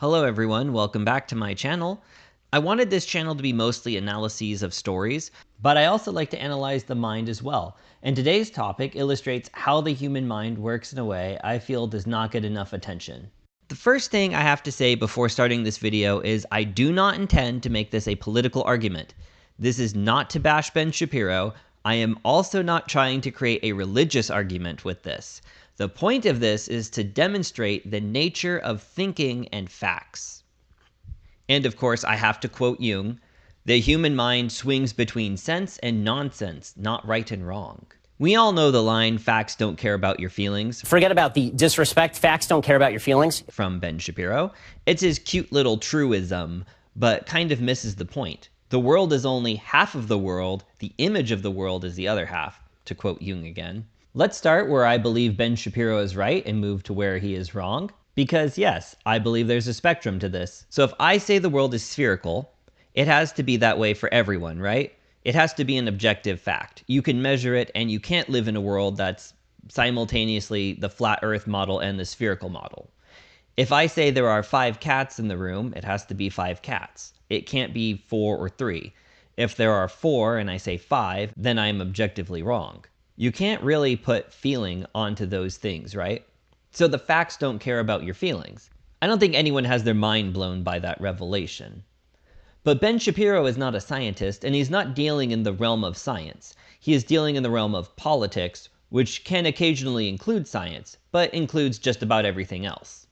Hello everyone, welcome back to my channel. I wanted this channel to be mostly analyses of stories, but I also like to analyze the mind as well. And today's topic illustrates how the human mind works in a way I feel does not get enough attention. The first thing I have to say before starting this video is I do not intend to make this a political argument. This is not to bash Ben Shapiro. I am also not trying to create a religious argument with this. The point of this is to demonstrate the nature of thinking and facts. And of course, I have to quote Jung, "The human mind swings between sense and nonsense, not right and wrong." We all know the line, "Facts don't care about your feelings." Forget about the disrespect. Facts don't care about your feelings. From Ben Shapiro. It's his cute little truism, but kind of misses the point. The world is only half of the world. The image of the world is the other half, to quote Jung again. Let's start where I believe Ben Shapiro is right and move to where he is wrong. Because yes, I believe there's a spectrum to this. So if I say the world is spherical, it has to be that way for everyone, right? It has to be an objective fact. You can measure it, and you can't live in a world that's simultaneously the flat earth model and the spherical model. If I say there are 5 cats in the room, it has to be 5 cats. It can't be 4 or 3. If there are 4 and I say 5, then I am objectively wrong. You can't really put feeling onto those things, right? So the facts don't care about your feelings. I don't think anyone has their mind blown by that revelation. But Ben Shapiro is not a scientist, and he's not dealing in the realm of science. He is dealing in the realm of politics, which can occasionally include science, but includes just about everything else.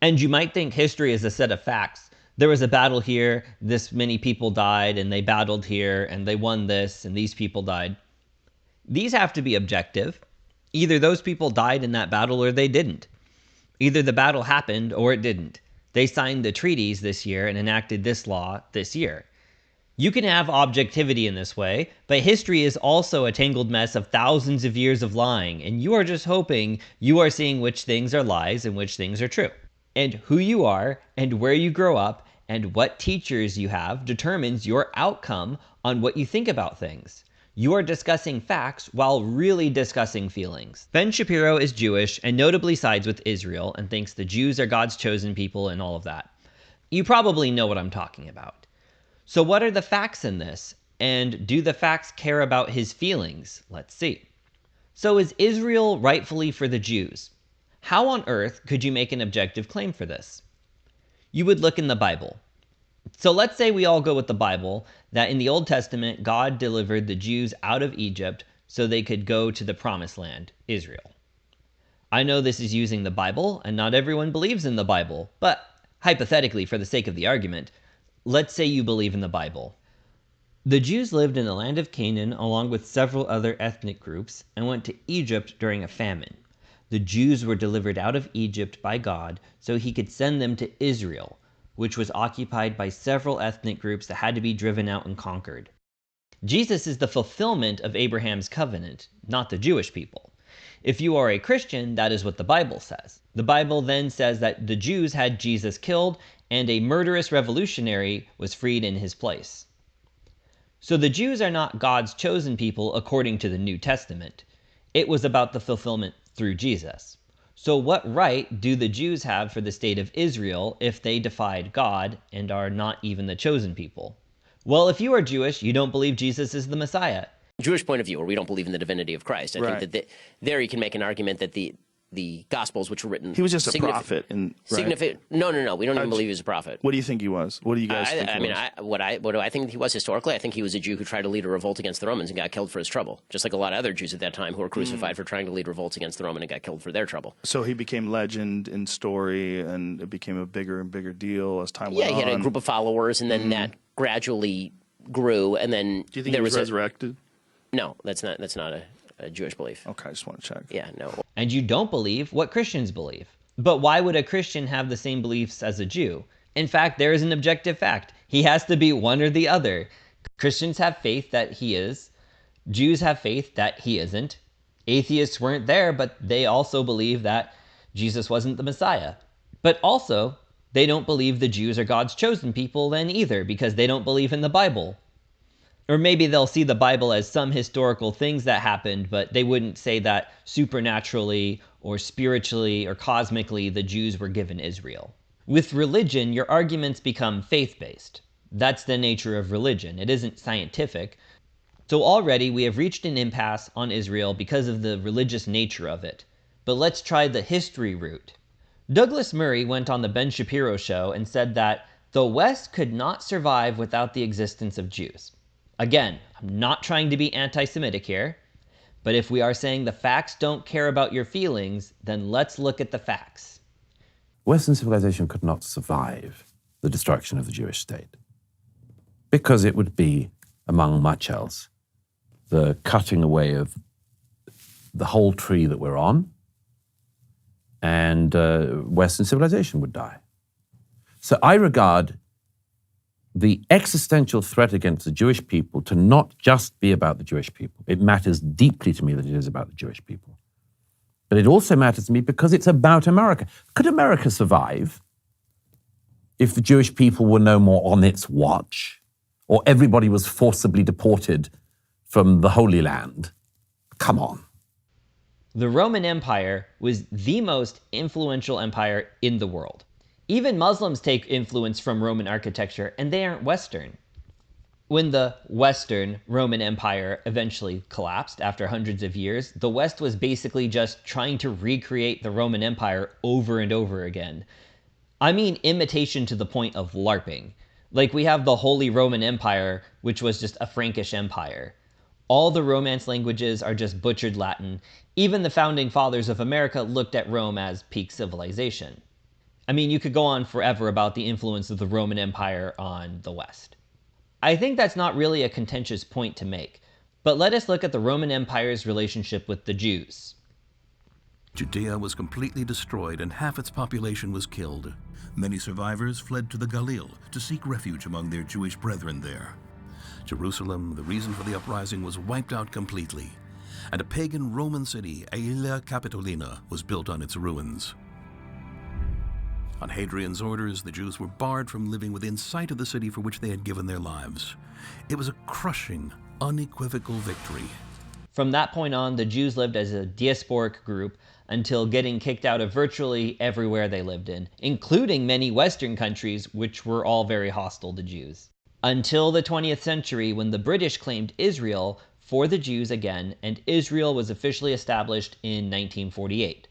And you might think history is a set of facts. There was a battle here, this many people died, and they battled here, and they won this, and these people died. These have to be objective. Either those people died in that battle or they didn't. Either the battle happened or it didn't. They signed the treaties this year and enacted this law this year. You can have objectivity in this way, but history is also a tangled mess of thousands of years of lying, and you are just hoping you are seeing which things are lies and which things are true. And who you are and where you grow up and what teachers you have determines your outcome on what you think about things. You are discussing facts while really discussing feelings. Ben Shapiro is Jewish and notably sides with Israel and thinks the Jews are God's chosen people and all of that. You probably know what I'm talking about. So what are the facts in this? And do the facts care about his feelings? Let's see. So is Israel rightfully for the Jews? How on earth could you make an objective claim for this? You would look in the Bible. So let's say we all go with the Bible, that in the Old Testament, God delivered the Jews out of Egypt so they could go to the promised land, Israel. I know this is using the Bible, and not everyone believes in the Bible, but hypothetically, for the sake of the argument, let's say you believe in the Bible. The Jews lived in the land of Canaan along with several other ethnic groups and went to Egypt during a famine. The Jews were delivered out of Egypt by God so he could send them to Israel, which was occupied by several ethnic groups that had to be driven out and conquered. Jesus is the fulfillment of Abraham's covenant, not the Jewish people. If you are a Christian, that is what the Bible says. The Bible then says that the Jews had Jesus killed and a murderous revolutionary was freed in his place. So the Jews are not God's chosen people according to the New Testament. It was about the fulfillment through Jesus. So what right do the Jews have for the state of Israel if they defied God and are not even the chosen people? Well, if you are Jewish, you don't believe Jesus is the Messiah. Jewish point of view, or we don't believe in the divinity of Christ. I think that there you can make an argument that the Gospels, which were written... He was just a prophet. Right? No. We don't even believe he was a prophet. What do you think he was? What do you guys think he was? What do I think he was historically? I think he was a Jew who tried to lead a revolt against the Romans and got killed for his trouble. Just like a lot of other Jews at that time who were crucified for trying to lead revolts against the Roman and got killed for their trouble. So he became legend in story, and it became a bigger and bigger deal as time went on. Yeah, he had a group of followers, and then that gradually grew, and then... Do you think he was resurrected? No, that's not a Jewish belief. Okay, I just want to check. Yeah, no. And you don't believe what Christians believe. But why would a Christian have the same beliefs as a Jew? In fact, there is an objective fact. He has to be one or the other. Christians have faith that he is. Jews have faith that he isn't. Atheists weren't there, but they also believe that Jesus wasn't the Messiah. But also, they don't believe the Jews are God's chosen people then either, because they don't believe in the Bible. Or maybe they'll see the Bible as some historical things that happened, but they wouldn't say that supernaturally or spiritually or cosmically the Jews were given Israel. With religion, your arguments become faith-based. That's the nature of religion. It isn't scientific. So already we have reached an impasse on Israel because of the religious nature of it. But let's try the history route. Douglas Murray went on the Ben Shapiro show and said that the West could not survive without the existence of Jews. Again, I'm not trying to be anti-Semitic here, but if we are saying the facts don't care about your feelings, then let's look at the facts. Western civilization could not survive the destruction of the Jewish state because it would be, among much else, the cutting away of the whole tree that we're on, and Western civilization would die. So I regard the existential threat against the Jewish people to not just be about the Jewish people. It matters deeply to me that it is about the Jewish people. But it also matters to me because it's about America. Could America survive if the Jewish people were no more on its watch, or everybody was forcibly deported from the Holy Land? Come on. The Roman Empire was the most influential empire in the world. Even Muslims take influence from Roman architecture, and they aren't Western. When the Western Roman Empire eventually collapsed after hundreds of years, the West was basically just trying to recreate the Roman Empire over and over again. I mean imitation to the point of LARPing. Like we have the Holy Roman Empire, which was just a Frankish empire. All the Romance languages are just butchered Latin. Even the founding fathers of America looked at Rome as peak civilization. I mean, you could go on forever about the influence of the Roman Empire on the West. I think that's not really a contentious point to make, but let us look at the Roman Empire's relationship with the Jews. Judea was completely destroyed and half its population was killed. Many survivors fled to the Galil to seek refuge among their Jewish brethren there. Jerusalem, the reason for the uprising, was wiped out completely, and a pagan Roman city, Aelia Capitolina, was built on its ruins. On Hadrian's orders, the Jews were barred from living within sight of the city for which they had given their lives. It was a crushing, unequivocal victory. From that point on, the Jews lived as a diasporic group until getting kicked out of virtually everywhere they lived in, including many Western countries, which were all very hostile to Jews. Until the 20th century, when the British claimed Israel for the Jews again, and Israel was officially established in 1948.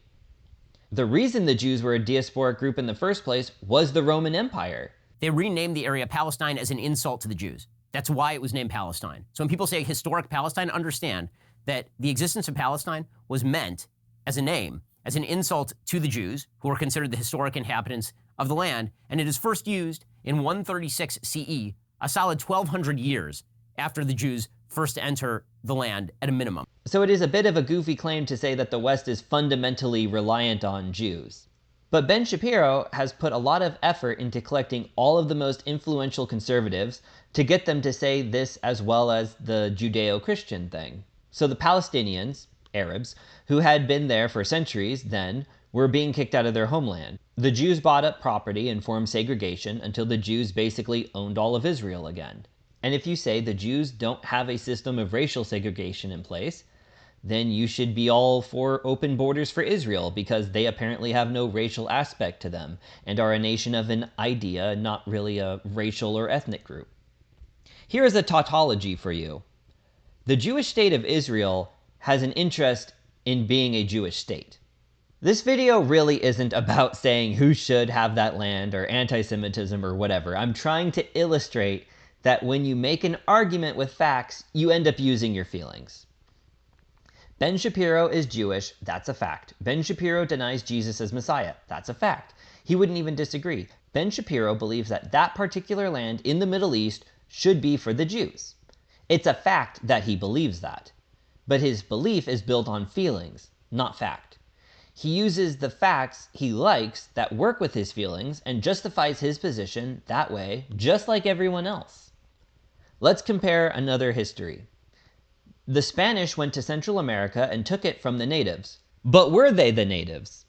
The reason the Jews were a diasporic group in the first place was the Roman Empire. They renamed the area Palestine as an insult to the Jews. That's why it was named Palestine. So when people say historic Palestine, understand that the existence of Palestine was meant as a name, as an insult to the Jews, who were considered the historic inhabitants of the land, and it is first used in 136 CE, a solid 1,200 years after the Jews first enter the land at a minimum. So it is a bit of a goofy claim to say that the West is fundamentally reliant on Jews. But Ben Shapiro has put a lot of effort into collecting all of the most influential conservatives to get them to say this as well as the Judeo-Christian thing. So the Palestinians, Arabs, who had been there for centuries then, were being kicked out of their homeland. The Jews bought up property and formed segregation until the Jews basically owned all of Israel again. And if you say the Jews don't have a system of racial segregation in place, then you should be all for open borders for Israel because they apparently have no racial aspect to them and are a nation of an idea, not really a racial or ethnic group. Here is a tautology for you. The Jewish state of Israel has an interest in being a Jewish state. This video really isn't about saying who should have that land or anti-Semitism or whatever. I'm trying to illustrate that when you make an argument with facts, you end up using your feelings. Ben Shapiro is Jewish, that's a fact. Ben Shapiro denies Jesus as Messiah, that's a fact. He wouldn't even disagree. Ben Shapiro believes that that particular land in the Middle East should be for the Jews. It's a fact that he believes that. But his belief is built on feelings, not fact. He uses the facts he likes that work with his feelings and justifies his position that way, just like everyone else. Let's compare another history. The Spanish went to Central America and took it from the natives. But were they the natives?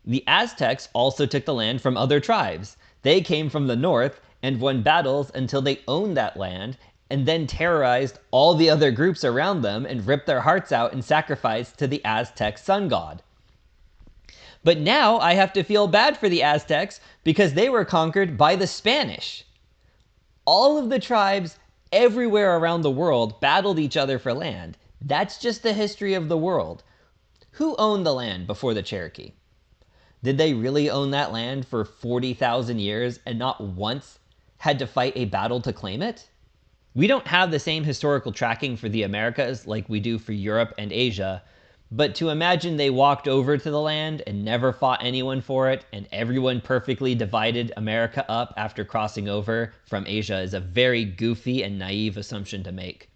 The Aztecs also took the land from other tribes. They came from the north and won battles until they owned that land and then terrorized all the other groups around them and ripped their hearts out and sacrificed to the Aztec sun god. But now I have to feel bad for the Aztecs because they were conquered by the Spanish. All of the tribes everywhere around the world battled each other for land. That's just the history of the world. Who owned the land before the Cherokee? Did they really own that land for 40,000 years and not once had to fight a battle to claim it? We don't have the same historical tracking for the Americas like we do for Europe and Asia, but to imagine they walked over to the land and never fought anyone for it, and everyone perfectly divided America up after crossing over from Asia is a very goofy and naive assumption to make.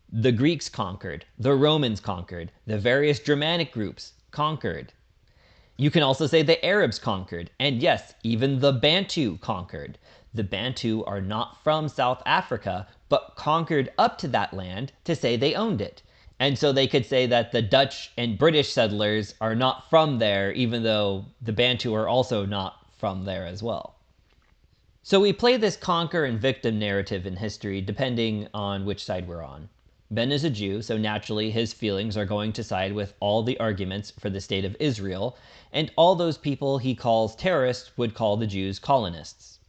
The Greeks conquered, the Romans conquered, the various Germanic groups conquered. You can also say the Arabs conquered, and yes, even the Bantu conquered. The Bantu are not from South Africa, but conquered up to that land to say they owned it. And so they could say that the Dutch and British settlers are not from there, even though the Bantu are also not from there as well. So we play this conquer and victim narrative in history depending on which side we're on. Ben is a Jew, so naturally his feelings are going to side with all the arguments for the state of Israel, and all those people he calls terrorists would call the Jews colonists.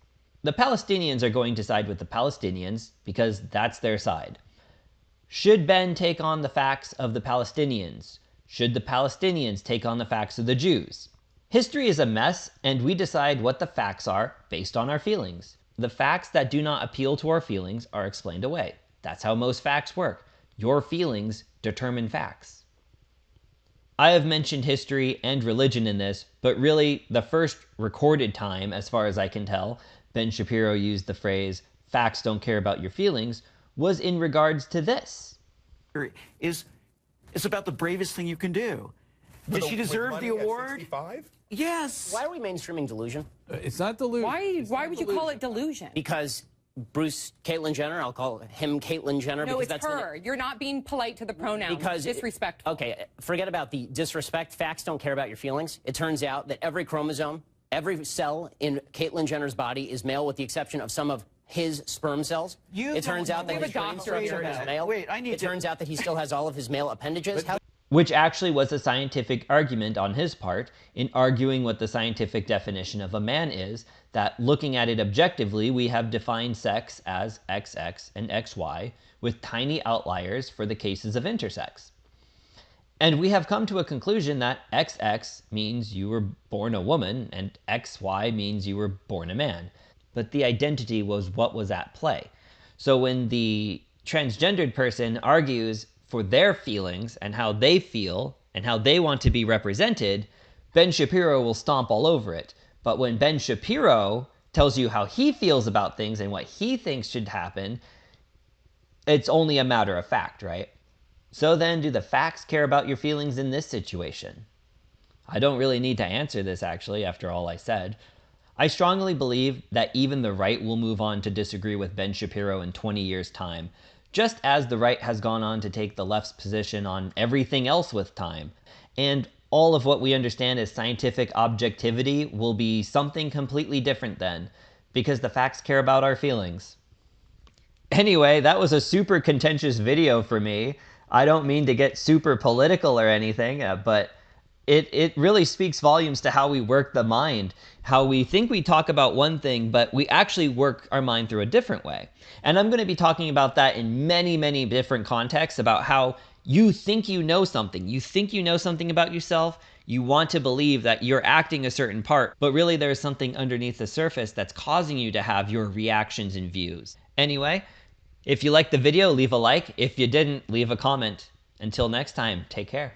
The Palestinians are going to side with the Palestinians because that's their side. Should Ben take on the facts of the Palestinians? Should the Palestinians take on the facts of the Jews? History is a mess, and we decide what the facts are based on our feelings. The facts that do not appeal to our feelings are explained away. That's how most facts work. Your feelings determine facts. I have mentioned history and religion in this, but really the first recorded time, as far as I can tell, Ben Shapiro used the phrase, facts don't care about your feelings, was in regards to this. Is about the bravest thing you can do. Did she deserve the award? Yes. Why are we mainstreaming delusion? It's not delusion. Why would you call it delusion? Because Caitlyn Jenner, I'll call him Caitlyn Jenner. No, because it's that's her. You're not being polite to the pronoun. Because disrespectful. Okay, forget about the disrespect. Facts don't care about your feelings. It turns out that every chromosome, every cell in Caitlyn Jenner's body is male with the exception of some of his sperm cells. It turns out that his brain structure is male. It turns out that he still has all of his male appendages. Which actually was a scientific argument on his part in arguing what the scientific definition of a man is, that looking at it objectively, we have defined sex as XX and XY, with tiny outliers for the cases of intersex. And we have come to a conclusion that XX means you were born a woman and XY means you were born a man. But the identity was what was at play. So when the transgendered person argues for their feelings and how they feel and how they want to be represented, Ben Shapiro will stomp all over it. But when Ben Shapiro tells you how he feels about things and what he thinks should happen, it's only a matter of fact, right? So then, do the facts care about your feelings in this situation? I don't really need to answer this, actually, after all I said. I strongly believe that even the right will move on to disagree with Ben Shapiro in 20 years' time, just as the right has gone on to take the left's position on everything else with time. And all of what we understand as scientific objectivity will be something completely different then, because the facts care about our feelings. Anyway, that was a super contentious video for me. I don't mean to get super political or anything, but it really speaks volumes to how we work the mind, how we think we talk about one thing, but we actually work our mind through a different way. And I'm going to be talking about that in many, many different contexts, about how you think you know something. You think you know something about yourself. You want to believe that you're acting a certain part, but really there's something underneath the surface that's causing you to have your reactions and views. Anyway, if you liked the video, leave a like. If you didn't, leave a comment. Until next time, take care.